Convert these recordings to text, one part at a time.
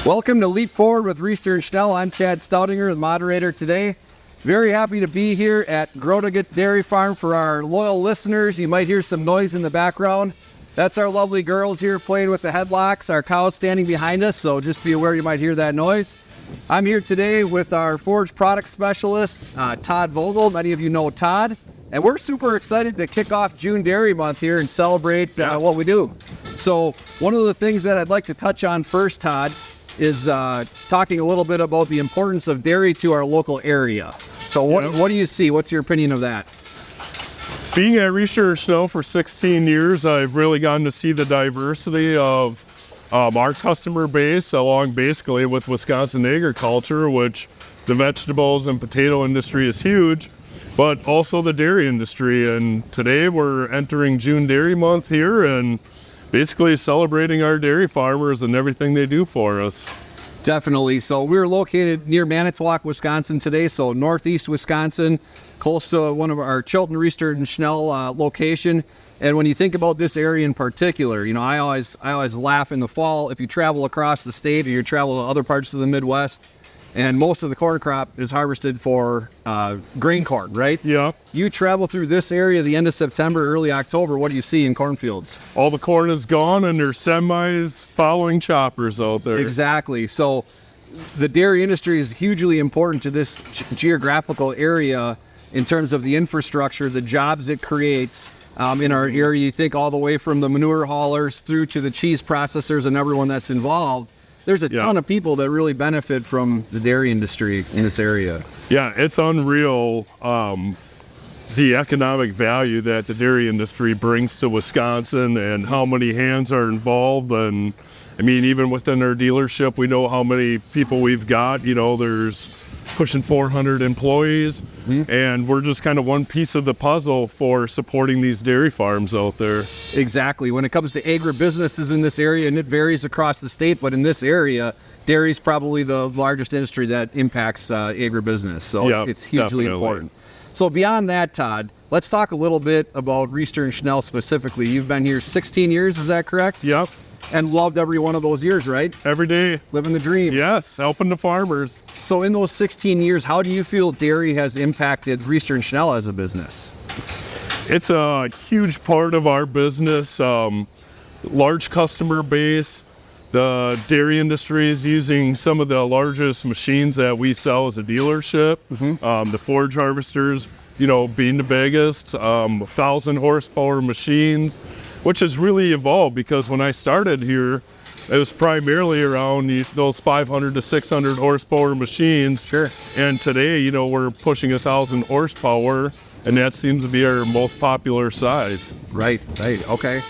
Welcome to Leap Forward with Riesterer Schnell. I'm Chad Staudinger, the moderator today. Very happy to be here at Grotegut Dairy Farm. For our loyal listeners, you might hear some noise in the background. That's our lovely girls here playing with the headlocks, our cows standing behind us, so just be aware you might hear that noise. I'm here today with our Forage Product Specialist, Todd Vogel. Many of you know Todd. And we're super excited to kick off June Dairy Month here and celebrate what we do. So one of the things that I'd like to touch on first, Todd, is talking a little bit about the importance of dairy to our local area. So what do you see? What's your opinion of that? Being at Riesterer Schnell for 16 years, I've really gotten to see the diversity of our customer base along basically with Wisconsin agriculture, which the vegetables and potato industry is huge, but also the dairy industry. And today we're entering June Dairy Month here and basically celebrating our dairy farmers and everything they do for us. Definitely. So we're located near Manitowoc, Wisconsin today, so northeast Wisconsin, close to one of our Chilton, Riesterer Schnell location. And when you think about this area in particular, you know, I always laugh in the fall if you travel across the state or you travel to other parts of the Midwest, and most of the corn crop is harvested for grain corn, right? Yeah. You travel through this area the end of September, early October, what do you see in cornfields? All the corn is gone and there's semis following choppers out there. Exactly. So the dairy industry is hugely important to this geographical area in terms of the infrastructure, the jobs it creates in our area. You think all the way from the manure haulers through to the cheese processors and everyone that's involved. There's a ton of people that really benefit from the dairy industry in this area. Yeah, it's unreal the economic value that the dairy industry brings to Wisconsin and how many hands are involved. And I mean, even within our dealership, we know how many people we've got. You know, there's pushing 400 employees, and we're just kind of one piece of the puzzle for supporting these dairy farms out there. Exactly. When it comes to agribusinesses in this area, and it varies across the state, but in this area, dairy is probably the largest industry that impacts agribusiness. So it's hugely important. So beyond that, Todd, let's talk a little bit about Riesterer Schnell specifically. You've been here 16 years, is that correct? Yep. And loved every one of those years, right? Every day. Living the dream. Yes, helping the farmers. So in those 16 years, how do you feel dairy has impacted Riesterer Schnell as a business? It's a huge part of our business, large customer base. The dairy industry is using some of the largest machines that we sell as a dealership. The forage harvesters, you know, being the biggest, 1,000 horsepower machines, which has really evolved because when I started here, it was primarily around those 500 to 600 horsepower machines. Sure. And today, you know, we're pushing 1,000 horsepower, and that seems to be our most popular size. Right. Okay.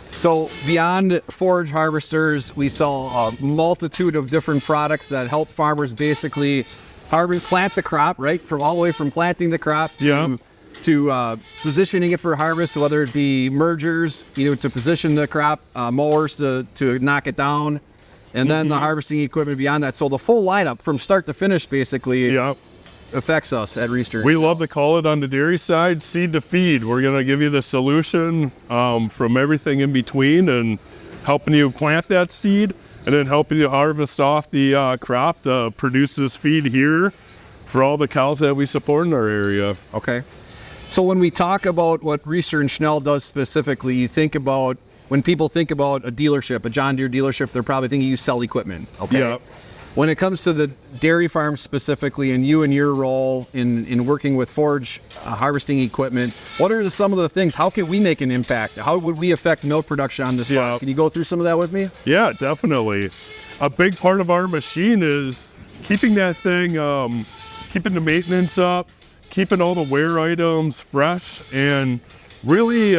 So beyond forage harvesters, we sell a multitude of different products that help farmers basically plant the crop, right? From all the way from planting the crop to positioning it for harvest, whether it be mergers, you know, to position the crop, mowers to knock it down, and then the harvesting equipment beyond that. So the full lineup from start to finish basically affects us at Riesterer. We love to call it on the dairy side, seed to feed. We're going to give you the solution from everything in between and helping you plant that seed and then helping you harvest off the crop to produce this feed here for all the cows that we support in our area. Okay. So when we talk about what Riesterer Schnell does specifically, you think about, when people think about a dealership, a John Deere dealership, they're probably thinking you sell equipment. Okay. Yeah. When it comes to the dairy farm specifically, and you and your role in working with forage harvesting equipment, what are some of the things? How can we make an impact? How would we affect milk production on this farm? Can you go through some of that with me? Yeah, definitely. A big part of our machine is keeping that thing, keeping the maintenance up, keeping all the wear items fresh, and really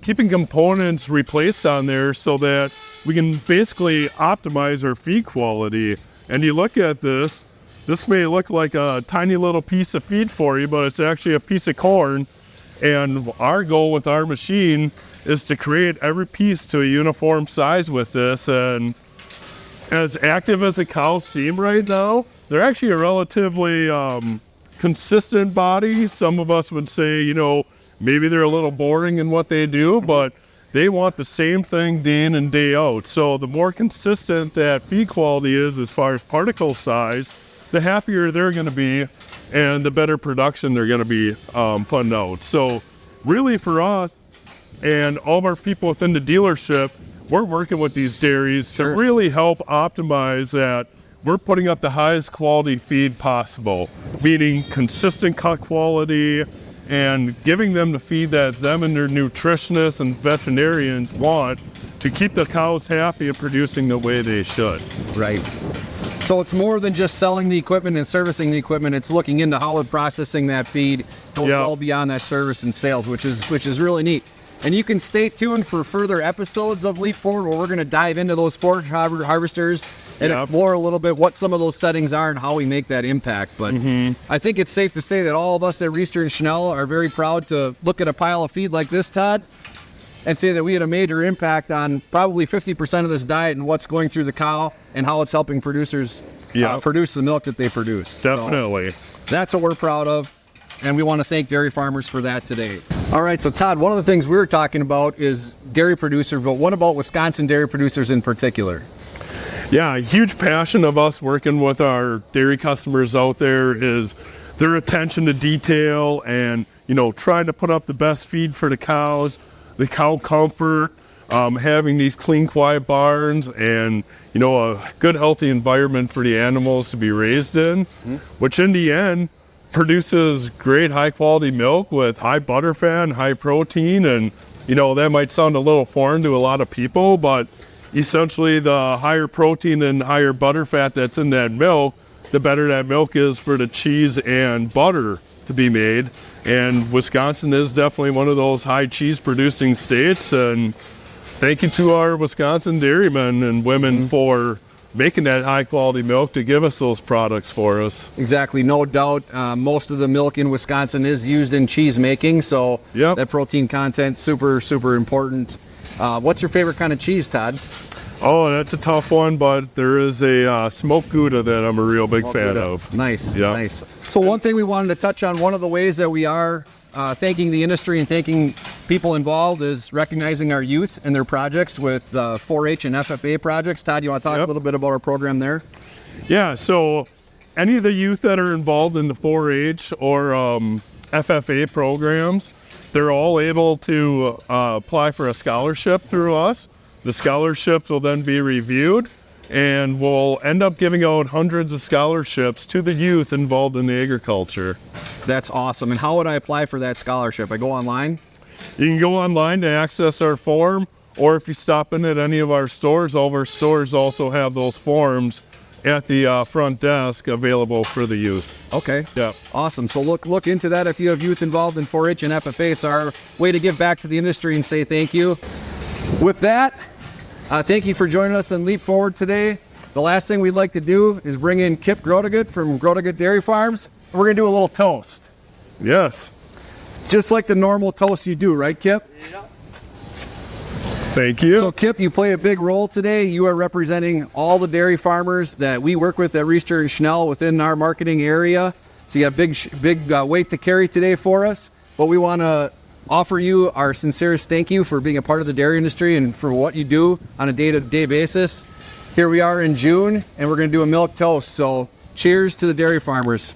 keeping components replaced on there so that we can basically optimize our feed quality. And you look at this may look like a tiny little piece of feed for you, but it's actually a piece of corn. And our goal with our machine is to create every piece to a uniform size with this. And as active as the cows seem right now, they're actually a relatively consistent body. Some of us would say, you know, maybe they're a little boring in what they do, but they want the same thing day in and day out. So the more consistent that feed quality is as far as particle size, the happier they're going to be and the better production they're going to be putting out. So really for us and all of our people within the dealership, we're working with these dairies to really help optimize that. We're putting up the highest quality feed possible, meaning consistent cut quality and giving them the feed that them and their nutritionists and veterinarians want to keep the cows happy and producing the way they should. Right. So it's more than just selling the equipment and servicing the equipment. It's looking into how we're processing that feed goes well beyond that service and sales, which is really neat. And you can stay tuned for further episodes of Leap Forward where we're going to dive into those forage harvesters and explore a little bit what some of those settings are and how we make that impact. But I think it's safe to say that all of us at Riesterer Schnell are very proud to look at a pile of feed like this, Todd, and say that we had a major impact on probably 50% of this diet and what's going through the cow and how it's helping producers produce the milk that they produce. Definitely. So that's what we're proud of, and we want to thank dairy farmers for that today. All right, so Todd, one of the things we were talking about is dairy producers, but what about Wisconsin dairy producers in particular? Yeah, a huge passion of us working with our dairy customers out there is their attention to detail and, trying to put up the best feed for the cows, the cow comfort, having these clean, quiet barns and, a good, healthy environment for the animals to be raised in, which in the end produces great high quality milk with high butter fat and high protein. And, that might sound a little foreign to a lot of people, but essentially the higher protein and higher butter fat that's in that milk, the better that milk is for the cheese and butter to be made. And Wisconsin is definitely one of those high cheese producing states. And thank you to our Wisconsin dairymen and women for making that high quality milk to give us those products for us. Exactly, no doubt. Most of the milk in Wisconsin is used in cheese making, so that protein content super important. What's your favorite kind of cheese, Todd? Oh, that's a tough one, but there is a smoked Gouda that I'm a real big fan of. Nice, nice. So one thing we wanted to touch on, one of the ways that we are thanking the industry and thanking people involved is recognizing our youth and their projects with 4-H and FFA projects. Todd, you want to talk a little bit about our program there? Yeah, so any of the youth that are involved in the 4-H or FFA programs, they're all able to apply for a scholarship through us. The scholarships will then be reviewed and we'll end up giving out hundreds of scholarships to the youth involved in agriculture. That's awesome. And how would I apply for that scholarship? I go online? You can go online to access our form, or if you stop in at any of our stores, all of our stores also have those forms at the front desk available for the youth. Okay. Yeah. Awesome. So look into that if you have youth involved in 4-H and FFA. It's our way to give back to the industry and say thank you. With that, thank you for joining us on Leap Forward today. The last thing we'd like to do is bring in Kip Grotegut from Grotegut Dairy Farms. We're going to do a little toast. Yes. Just like the normal toast you do, right, Kip? Yeah. Thank you. So, Kip, you play a big role today. You are representing all the dairy farmers that we work with at Riesterer Schnell within our marketing area. So you have big weight to carry today for us. But we want to offer you our sincerest thank you for being a part of the dairy industry and for what you do on a day-to-day basis. Here we are in June, and we're going to do a milk toast. So cheers to the dairy farmers.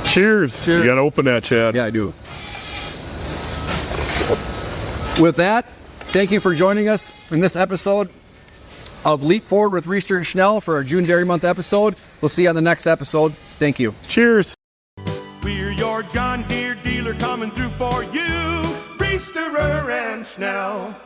Cheers. You got to open that, Chad. Yeah, I do. With that, thank you for joining us in this episode of Leap Forward with Riesterer Schnell for our June Dairy Month episode. We'll see you on the next episode. Thank you. Cheers. We're your John Deere dealer coming through for you, Riesterer and Schnell.